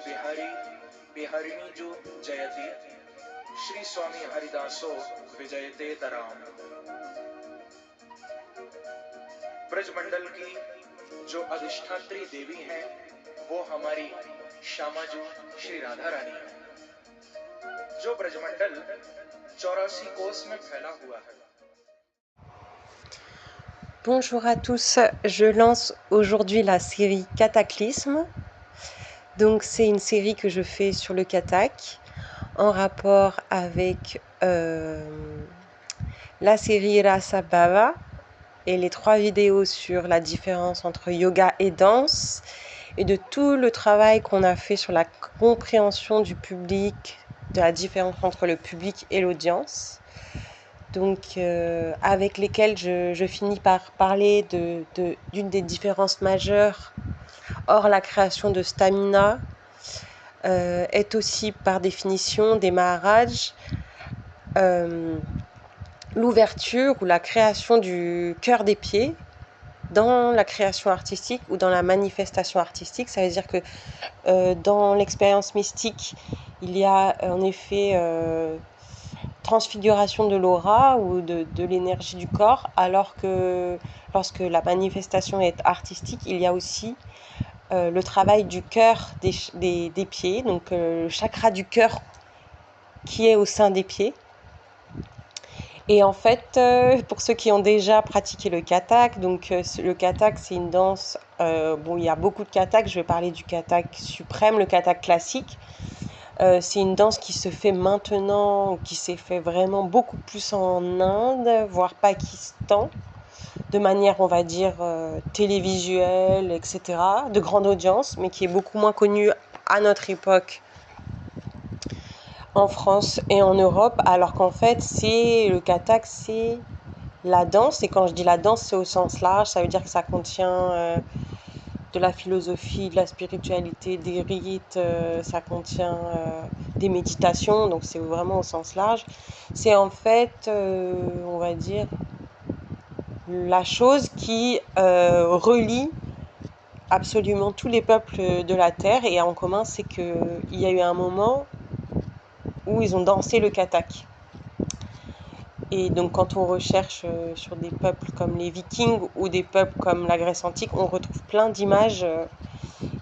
बिहारी बिहारिणी जो जयति श्री स्वामी हरिदासो विजयते तराम। ब्रजमंडल की जो अधिष्ठात्री देवी हैं वो हमारी श्यामाजू श्री राधा रानी है, जो ब्रजमंडल 84 कोस में फैला हुआ है। Bonjour à tous, je lance aujourd'hui la série Cataclysme. Donc c'est une série que je fais sur le kathak en rapport avec la série Rasa Bhava et les 3 vidéos sur la différence entre yoga et danse et de tout le travail qu'on a fait sur la compréhension du public, de la différence entre le public et l'audience. Donc avec lesquels je finis par parler d'une des différences majeures. Or, la création de stamina est aussi par définition des Maharaj l'ouverture ou la création du cœur des pieds dans la création artistique ou dans la manifestation artistique. Ça veut dire que dans l'expérience mystique, il y a en effet transfiguration de l'aura ou de l'énergie du corps, alors que lorsque la manifestation est artistique, il y a aussi le travail du cœur des pieds, donc le chakra du cœur qui est au sein des pieds. Et en fait, pour ceux qui ont déjà pratiqué le kathak, donc le kathak c'est une danse, il y a beaucoup de kathak, je vais parler du kathak suprême, le kathak classique. C'est une danse qui se fait maintenant, qui s'est fait vraiment beaucoup plus en Inde, voire Pakistan, de manière, on va dire, télévisuelle, etc., de grande audience, mais qui est beaucoup moins connue à notre époque en France et en Europe, alors qu'en fait, le kathak, c'est la danse, et quand je dis la danse, c'est au sens large, ça veut dire que ça contient de la philosophie, de la spiritualité, des rites, ça contient des méditations, donc c'est vraiment au sens large. C'est en fait, on va dire, la chose qui relie absolument tous les peuples de la Terre, et en commun, c'est qu'il y a eu un moment où ils ont dansé le kathak. Et donc quand on recherche sur des peuples comme les Vikings ou des peuples comme la Grèce antique, on retrouve plein d'images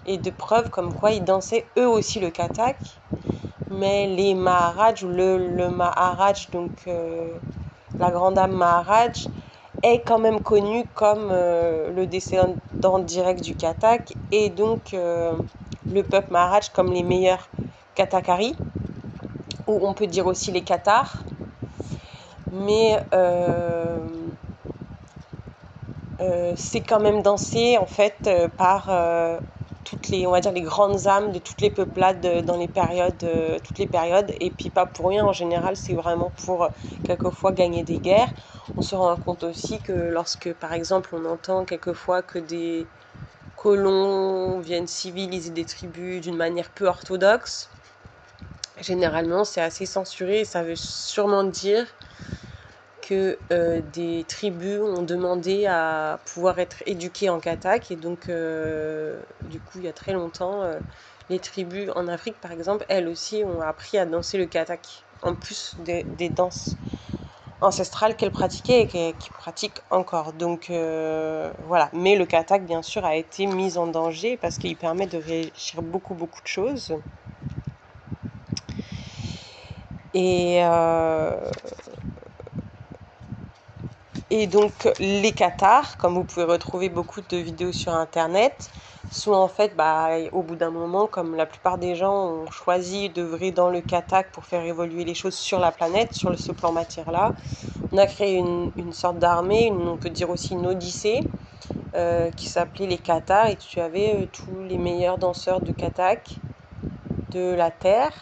et de preuves comme quoi ils dansaient eux aussi le kathak. Mais les Maharaj, ou le Maharaj, donc la grande dame Maharaj, est quand même connu comme le descendant direct du kathak, et donc le peuple Maharaj comme les meilleurs kathakaris, ou on peut dire aussi les Cathars. Mais c'est quand même dansé en fait par toutes les, on va dire, les grandes âmes de toutes les peuplades dans les périodes, toutes les périodes, et puis pas pour rien, en général c'est vraiment pour quelquefois gagner des guerres. On se rend compte aussi que lorsque par exemple on entend quelquefois que des colons viennent civiliser des tribus d'une manière peu orthodoxe, généralement c'est assez censuré, et ça veut sûrement dire que des tribus ont demandé à pouvoir être éduquées en kathak, et donc du coup il y a très longtemps les tribus en Afrique par exemple, elles aussi ont appris à danser le kathak en plus des danses ancestrales qu'elles pratiquaient et qui pratiquent encore. Donc voilà, mais le kathak bien sûr a été mis en danger parce qu'il permet de réussir beaucoup de choses, et donc les Cathares, comme vous pouvez retrouver beaucoup de vidéos sur internet, sont en fait, au bout d'un moment, comme la plupart des gens ont choisi d'œuvrer dans le kathak pour faire évoluer les choses sur la planète, sur ce plan matière-là, on a créé une sorte d'armée, on peut dire aussi une odyssée, qui s'appelait les Cathares, et tu avais tous les meilleurs danseurs de kathak de la Terre,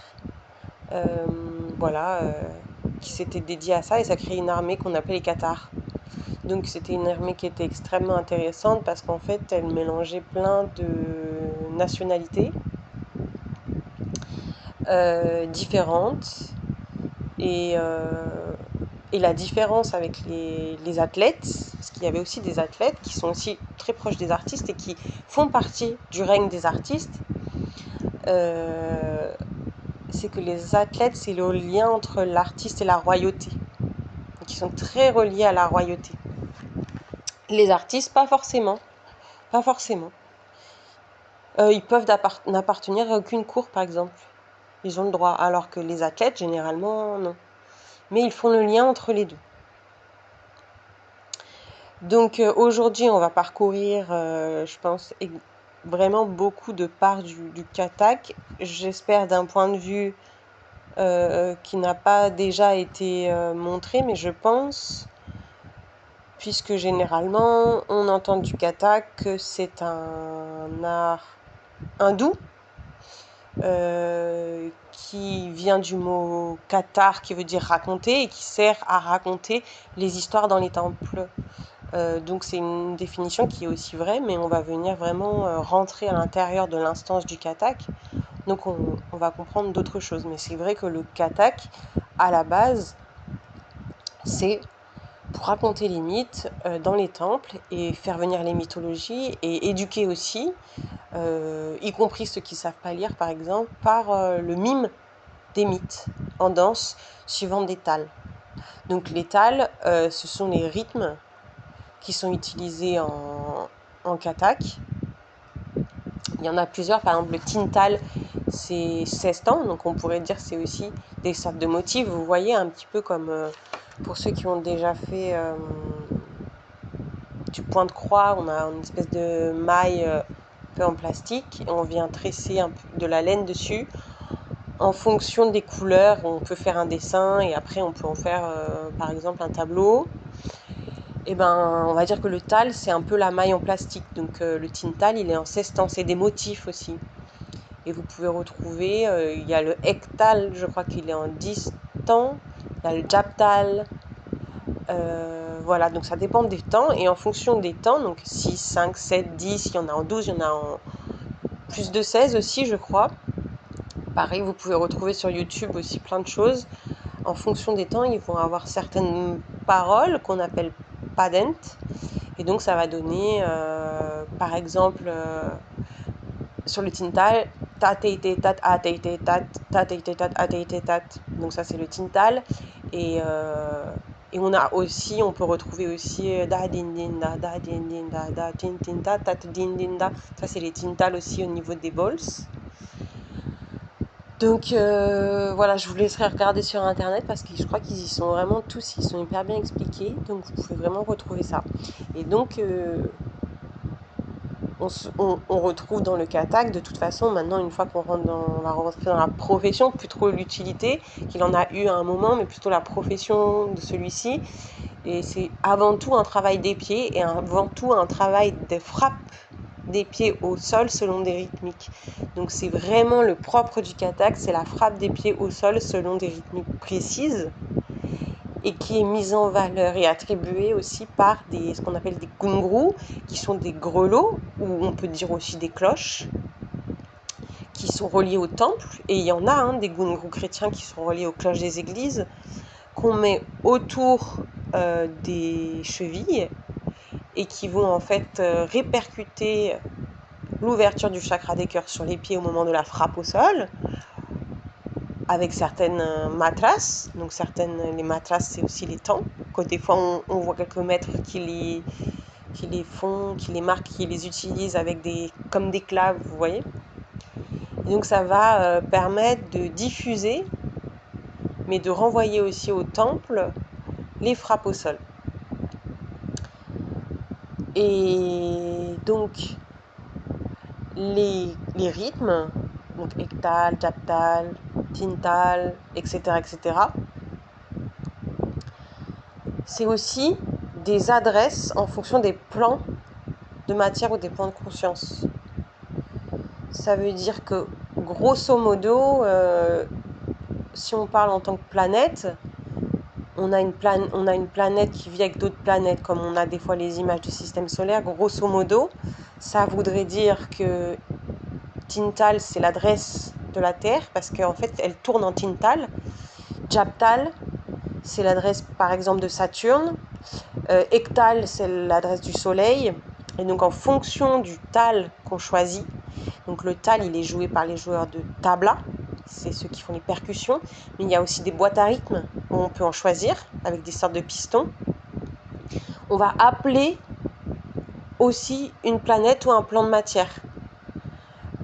qui s'étaient dédiés à ça, et ça créait une armée qu'on appelait les Cathares. Donc c'était une armée qui était extrêmement intéressante parce qu'en fait elle mélangeait plein de nationalités différentes, et la différence avec les athlètes, parce qu'il y avait aussi des athlètes qui sont aussi très proches des artistes et qui font partie du règne des artistes, c'est que les athlètes, c'est le lien entre l'artiste et la royauté. Donc ils sont très reliés à la royauté. Les artistes, pas forcément. Pas forcément. Ils peuvent n'appartenir à aucune cour, par exemple. Ils ont le droit, alors que les athlètes, généralement, non. Mais ils font le lien entre les deux. Donc aujourd'hui, on va parcourir, je pense, vraiment beaucoup de parts du Kathak. J'espère d'un point de vue qui n'a pas déjà été montré, mais je pense, puisque généralement, on entend du Kathak que c'est un art hindou, qui vient du mot kathar, qui veut dire raconter, et qui sert à raconter les histoires dans les temples. Donc c'est une définition qui est aussi vraie, mais on va venir vraiment rentrer à l'intérieur de l'instance du Kathak. Donc on va comprendre d'autres choses. Mais c'est vrai que le Kathak, à la base, c'est pour raconter les mythes dans les temples et faire venir les mythologies et éduquer aussi, y compris ceux qui ne savent pas lire par exemple, par le mime des mythes en danse suivant des tals. Donc les tals, ce sont les rythmes qui sont utilisés en Kathak. Il y en a plusieurs, par exemple le Tintal, c'est 16 temps, donc on pourrait dire c'est aussi des sortes de motifs. Vous voyez un petit peu comme pour ceux qui ont déjà fait du point de croix, on a une espèce de maille fait en plastique et on vient tresser un peu de la laine dessus. En fonction des couleurs, on peut faire un dessin et après on peut en faire par exemple un tableau. Et ben, on va dire que le tal, c'est un peu la maille en plastique. Donc le tintal, il est en 16 temps, c'est des motifs aussi. Et vous pouvez retrouver, il y a le hektal, je crois qu'il est en 10 temps. Il y a le japtal. Voilà, donc ça dépend des temps. Et en fonction des temps, donc 6, 5, 7, 10, il y en a en 12, il y en a en plus de 16 aussi, je crois. Pareil, vous pouvez retrouver sur YouTube aussi plein de choses. En fonction des temps, ils vont avoir certaines paroles qu'on appelle padent. Et donc ça va donner, par exemple, sur le tintal, ta teite tat a teite tat, ta teite tat a teite tat. Donc ça c'est le tintal. Et on a aussi, on peut retrouver aussi da din din da, da din din da, da tin tin ta, tat din din da. Ça c'est les tintals aussi au niveau des bols. Donc voilà, je vous laisserai regarder sur internet parce que je crois qu'ils y sont vraiment tous, ils sont hyper bien expliqués, donc vous pouvez vraiment retrouver ça. Et donc on retrouve dans le Kathak, de toute façon, maintenant une fois on va rentrer dans la profession, plus trop l'utilité qu'il en a eu à un moment, mais plutôt la profession de celui-ci. Et c'est avant tout un travail des pieds et avant tout un travail de frappe des pieds au sol selon des rythmiques. Donc c'est vraiment le propre du Kathak, c'est la frappe des pieds au sol selon des rythmiques précises et qui est mise en valeur et attribuée aussi par ce qu'on appelle des gungrus, qui sont des grelots, ou on peut dire aussi des cloches, qui sont reliés au temple. Et il y en a des gungrus chrétiens qui sont reliés aux cloches des églises, qu'on met autour des chevilles et qui vont en fait répercuter l'ouverture du chakra des cœurs sur les pieds au moment de la frappe au sol, avec certaines matras. Donc les matras, c'est aussi les temps. Quand des fois on voit quelques maîtres qui les font, qui les marquent, qui les utilisent avec comme des claves, vous voyez. Et donc ça va permettre de diffuser, mais de renvoyer aussi au temple les frappes au sol. Et donc les rythmes, donc hektal, japtal, tintal, etc., c'est aussi des adresses en fonction des plans de matière ou des plans de conscience. Ça veut dire que, grosso modo, si on parle en tant que planète, on a une planète qui vit avec d'autres planètes, comme on a des fois les images du système solaire. Grosso modo, ça voudrait dire que Tintal, c'est l'adresse de la Terre, parce qu'en fait, elle tourne en Tintal. Japtal, c'est l'adresse, par exemple, de Saturne. Hektal, c'est l'adresse du Soleil. Et donc, en fonction du tal qu'on choisit, Donc le tal, il est joué par les joueurs de tabla, c'est ceux qui font les percussions, mais il y a aussi des boîtes à rythme où on peut en choisir avec des sortes de pistons. On va appeler aussi une planète ou un plan de matière.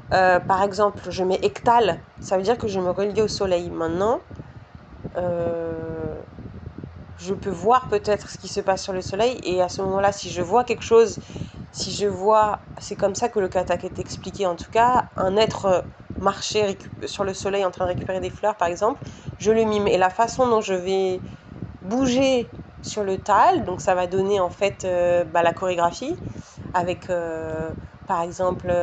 Par exemple, je mets hectale, ça veut dire que je me relie au soleil. Maintenant, je peux voir peut-être ce qui se passe sur le soleil, et à ce moment-là, si je vois quelque chose, c'est comme ça que le katak est expliqué en tout cas, un être marcher sur le soleil en train de récupérer des fleurs par exemple, je le mime, et la façon dont je vais bouger sur le tal, donc ça va donner en fait la chorégraphie avec par exemple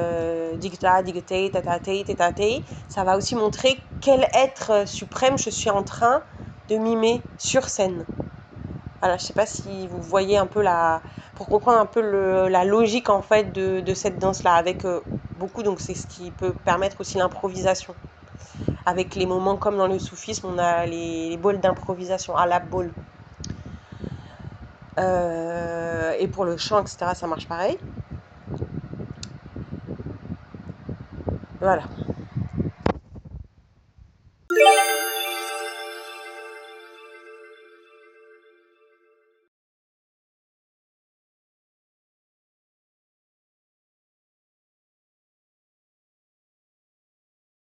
digta, digtei, tatatei, tetatei, ça va aussi montrer quel être suprême je suis en train de mimer sur scène. Voilà, je sais pas si vous voyez un peu pour comprendre un peu la logique en fait de cette danse-là, avec beaucoup, donc c'est ce qui peut permettre aussi l'improvisation. Avec les moments comme dans le soufisme, on a les balls d'improvisation, à la ball. Et pour le chant, etc., ça marche pareil. Voilà.